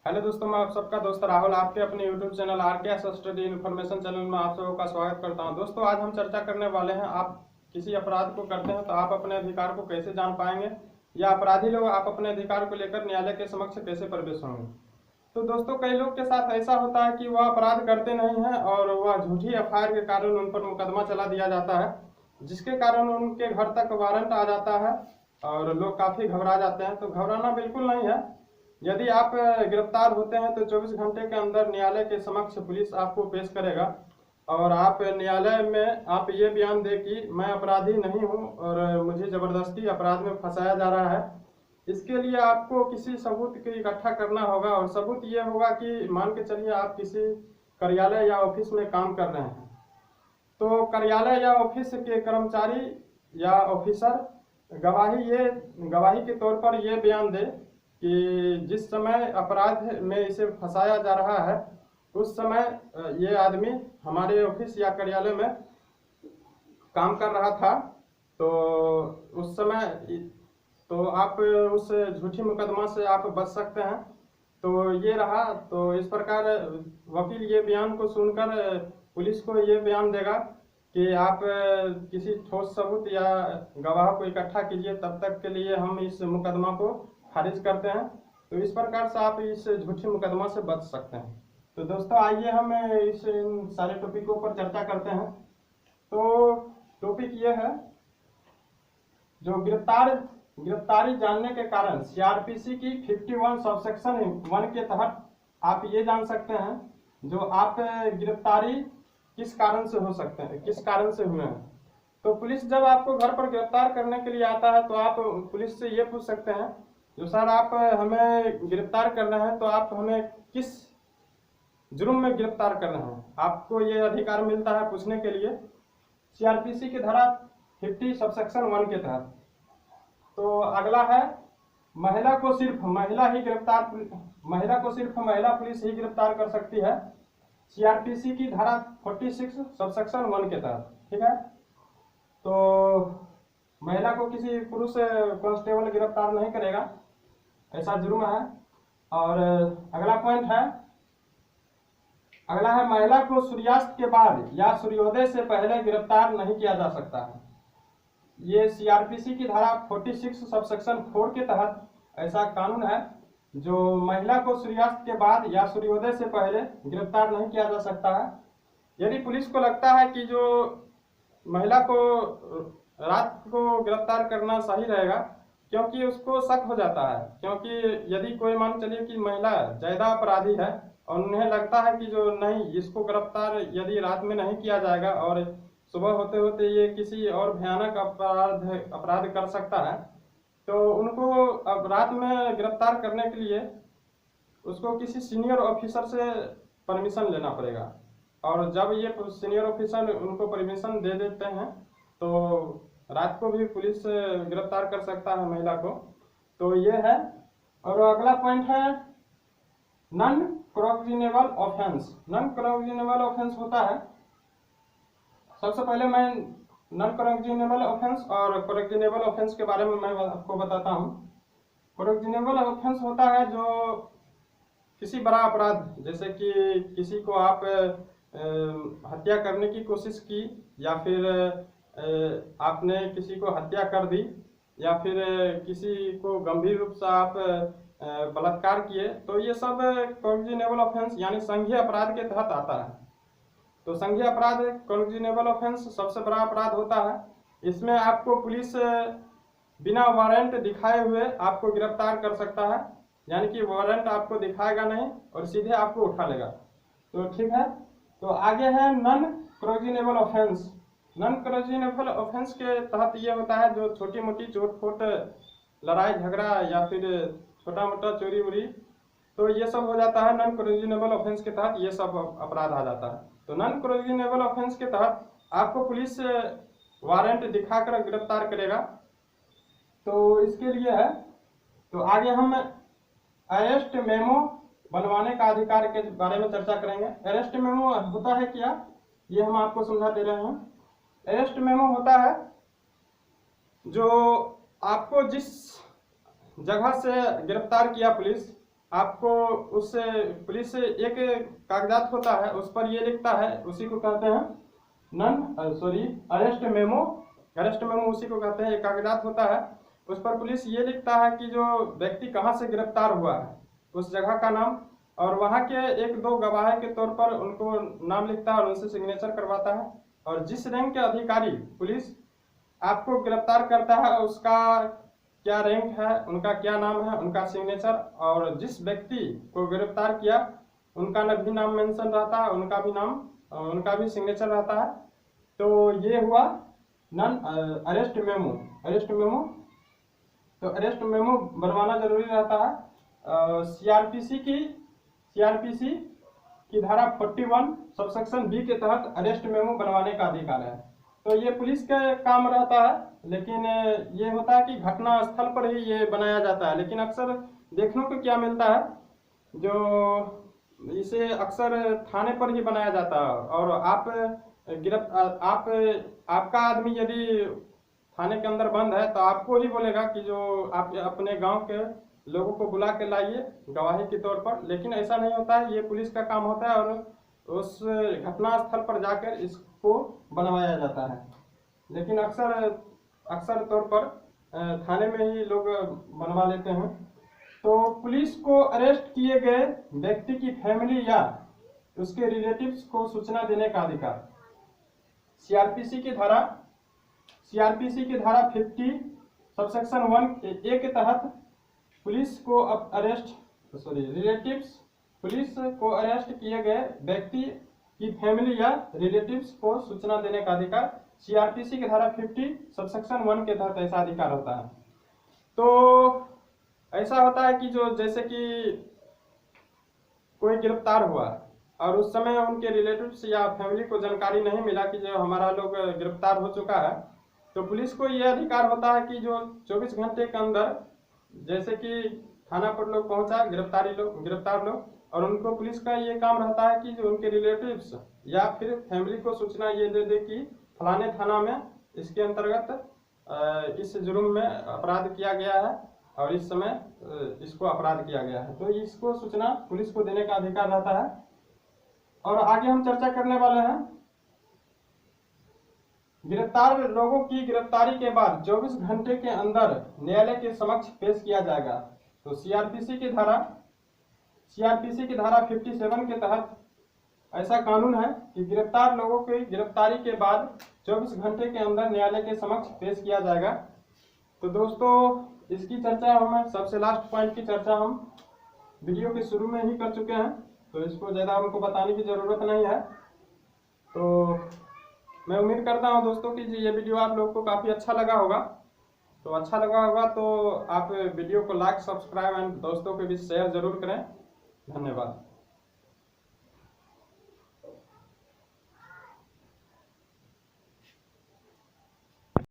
Hello दोस्तों, मैं आप सबका दोस्त राहुल आपके अपने YouTube channel RKS study information channel में आप सबों का स्वागत करता हूं। दोस्तों, आज हम चर्चा करने वाले हैं, आप किसी अपराध को करते हैं तो आप अपने अधिकार को कैसे जान पाएंगे, या अपराधी लोग आप अपने अधिकार को लेकर न्यायालय के समक्ष कैसे प्रवेश होंगे। तो दोस्तों, कई लोग के साथ ऐसा होता है कि वह अपराध करते नहीं हैं और वह झूठी एफआईआर के कारण उन पर मुकदमा चला दिया जाता है, जिसके कारण उनके घर तक वारंट आ जाता है और लोग काफ़ी घबरा जाते हैं। तो घबराना बिल्कुल नहीं है। यदि आप गिरफ्तार होते हैं तो 24 घंटे के अंदर न्यायालय के समक्ष पुलिस आपको पेश करेगा और आप न्यायालय में आप ये बयान दें कि मैं अपराधी नहीं हूं और मुझे ज़बरदस्ती अपराध में फंसाया जा रहा है। इसके लिए आपको किसी सबूत को इकट्ठा करना होगा और सबूत ये होगा कि मान के चलिए आप किसी कार्यालय या ऑफिस में काम कर रहे हैं, तो कार्यालय या ऑफिस के कर्मचारी या ऑफिसर गवाही के तौर पर यह बयान दे कि जिस समय अपराध में इसे फंसाया जा रहा है उस समय ये आदमी हमारे ऑफिस या कार्यालय में काम कर रहा था। तो उस समय तो आप उस झूठी मुकदमा से आप बच सकते हैं। तो ये रहा। तो इस प्रकार वकील ये बयान को सुनकर पुलिस को ये बयान देगा कि आप किसी ठोस सबूत या गवाह को इकट्ठा कीजिए, तब तक के लिए हम इस मुकदमा को खारिज करते हैं। तो इस प्रकार से आप इस झूठी मुकदमा से बच सकते हैं। तो दोस्तों, आइए हम इस इन सारे टॉपिकों पर चर्चा करते हैं। तो टॉपिक ये है, जो गिरफ्तारी जानने के कारण सीआरपीसी की 51 सबसेक्शन 1 के तहत आप ये जान सकते हैं जो आप गिरफ्तारी किस कारण से हो सकते हैं, किस कारण से हुए हैं। तो पुलिस जब आपको घर पर गिरफ्तार करने के लिए आता है तो आप पुलिस से ये पूछ सकते हैं, जो सर आप हमें गिरफ्तार कर रहे हैं तो आप हमें किस जुर्म में गिरफ्तार कर रहे हैं। आपको ये अधिकार मिलता है पूछने के लिए सीआरपीसी की धारा 50 सबसेक्शन 1 के तहत। तो अगला है, महिला को सिर्फ महिला पुलिस ही गिरफ्तार कर सकती है सीआरपीसी की धारा 46 सबसेक्शन 1 के तहत। ठीक है, तो महिला को किसी पुरुष कांस्टेबल गिरफ्तार नहीं करेगा, ऐसा जुर्म है। और अगला पॉइंट है, अगला है, महिला को सूर्यास्त के बाद या सूर्योदय से पहले गिरफ्तार नहीं किया जा सकता है। ये सीआरपीसी की धारा 46 सबसेक्शन 4 के तहत ऐसा कानून है, जो महिला को सूर्यास्त के बाद या सूर्योदय से पहले गिरफ्तार नहीं किया जा सकता है। यदि पुलिस को लगता है कि जो महिला को रात को गिरफ्तार करना सही रहेगा, क्योंकि उसको शक हो जाता है, क्योंकि यदि कोई मान चलिए कि महिला ज्यादा अपराधी है और उन्हें लगता है कि जो नहीं, इसको गिरफ्तार यदि रात में नहीं किया जाएगा और सुबह होते होते ये किसी और भयानक अपराध कर सकता है, तो उनको अब रात में गिरफ्तार करने के लिए उसको किसी सीनियर ऑफिसर से परमिशन लेना पड़ेगा। और जब ये सीनियर ऑफिसर उनको परमिशन दे देते हैं तो रात को भी पुलिस गिरफ्तार कर सकता है महिला को। तो ये है। और अगला पॉइंट है, non cognizable offence. Non cognizable offence होता है, सबसे पहले मैं नॉन कॉग्निजेबल ऑफेंस और कॉग्निजेबल ऑफेंस के बारे में मैं आपको बताता हूँ। कॉग्निजेबल ऑफेंस होता है जो किसी बड़ा अपराध, जैसे कि किसी को आप हत्या करने की कोशिश की, या फिर आपने किसी को हत्या कर दी, या फिर किसी को गंभीर रूप से आप बलात्कार किए, तो ये सब कॉग्निजेबल ऑफेंस यानी संघीय अपराध के तहत आता है। तो संघीय अपराध कॉग्निजेबल ऑफेंस सबसे बड़ा अपराध होता है। इसमें आपको पुलिस बिना वारंट दिखाए हुए आपको गिरफ्तार कर सकता है, यानी कि वारंट आपको दिखाएगा नहीं और सीधे आपको उठा लेगा। तो ठीक है। तो आगे है non cognizable offence. Non cognizable offence के तहत ये होता है जो छोटी मोटी चोट फोट, लड़ाई झगड़ा या फिर छोटा मोटा चोरी वोरी, तो ये सब हो जाता है नॉन कॉग्निजेबल ऑफेंस के तहत, ये सब अपराध आ जाता है। तो नॉन कॉग्निजेबल ऑफेंस के तहत आपको पुलिस वारंट दिखाकर गिरफ्तार करेगा। तो इसके लिए है। तो आगे हम अरेस्ट मेमो बनवाने का अधिकार के बारे में चर्चा करेंगे। अरेस्ट मेमो होता है क्या, ये हम आपको समझा दे रहे हैं। अरेस्ट मेमो होता है जो आपको जिस जगह से गिरफ्तार किया पुलिस, आपको उस पुलिस से एक कागजात होता है, उस पर ये लिखता है, उसी को कहते हैं अरेस्ट मेमो। अरेस्ट मेमो उसी को कहते हैं, एक कागजात होता है, उस पर पुलिस ये लिखता है कि जो व्यक्ति कहाँ से गिरफ्तार हुआ है, उस जगह का नाम, और वहाँ के एक दो गवाह के तौर पर उनको नाम लिखता है और उनसे सिग्नेचर करवाता है। और जिस रैंक के अधिकारी पुलिस आपको गिरफ्तार करता है उसका क्या रैंक है, उनका क्या नाम है, उनका सिग्नेचर, और जिस व्यक्ति को गिरफ्तार किया उनका भी नाम मेंशन रहता है, उनका भी नाम, उनका भी सिग्नेचर रहता है। तो ये हुआ non arrest memo. Arrest memo, तो अरेस्ट मेमो बनवाना जरूरी रहता है। सीआरपीसी की धारा 41 सबसेक्शन बी के तहत अरेस्ट मेमो बनवाने का अधिकार है। तो ये पुलिस का काम रहता है, लेकिन ये होता है कि घटना स्थल पर ही ये बनाया जाता है। लेकिन अक्सर देखने को क्या मिलता है, जो इसे अक्सर थाने पर ही बनाया जाता है, और आपका आदमी यदि थाने के अंदर बंद है तो आपको ही बोलेगा कि जो आप अपने गांव के लोगों को बुला के लाइए गवाही के तौर पर। लेकिन ऐसा नहीं होता है, ये पुलिस का काम होता है और उस घटना स्थल पर जाकर इसको बनवाया जाता है। लेकिन अक्सर तौर पर थाने में ही लोग बनवा लेते हैं। तो पुलिस को अरेस्ट किए गए व्यक्ति की फैमिली या उसके रिलेटिव्स को सूचना देने का अधिकार। सीआरपीसी की धारा 50 सबसेक्शन 1 ए के तहत पुलिस को अरेस्ट किए गए व्यक्ति की फैमिली या रिलेटिव्स को सूचना देने का अधिकार सीआरपीसी की धारा 50 सबसेक्शन 1 के तहत ऐसा अधिकार होता है। तो ऐसा होता है कि जो जैसे कि कोई गिरफ्तार हुआ और उस समय उनके रिलेटिव्स या फैमिली को जानकारी नहीं मिला कि जो हमारा लोग गिरफ्तार हो चुका है, तो पुलिस को यह अधिकार होता है कि जो 24 घंटे के अंदर, जैसे कि थाना पर लोग पहुंचा गिरफ्तार लोग, और उनको पुलिस का ये काम रहता है कि जो उनके रिलेटिव्स या फिर फैमिली को सूचना ये दे दे कि फलाने थाना में इसके अंतर्गत इस जुर्म में अपराध किया गया है और इस समय इसको अपराध किया गया है। तो इसको सूचना पुलिस को देने का अधिकार रहता है। और आगे हम चर्चा करने वाले हैं, गिरफ्तार लोगों की गिरफ्तारी के बाद 24 घंटे के अंदर न्यायालय के समक्ष पेश किया जाएगा। तो सीआरपीसी की धारा 57 के तहत ऐसा कानून है कि गिरफ्तार लोगों की गिरफ्तारी के बाद 24 घंटे के अंदर न्यायालय के समक्ष पेश किया जाएगा। तो दोस्तों, इसकी चर्चा हम सबसे लास्ट पॉइंट की चर्चा हम वीडियो के शुरू में ही कर चुके हैं, तो इसको ज़्यादा हमको बताने की ज़रूरत नहीं है। तो मैं उम्मीद करता हूं दोस्तों कि ये वीडियो आप लोगों को काफ़ी अच्छा लगा होगा। तो अच्छा लगा होगा तो आप वीडियो को लाइक, सब्सक्राइब एंड दोस्तों के बीच शेयर जरूर करें। धन्यवाद।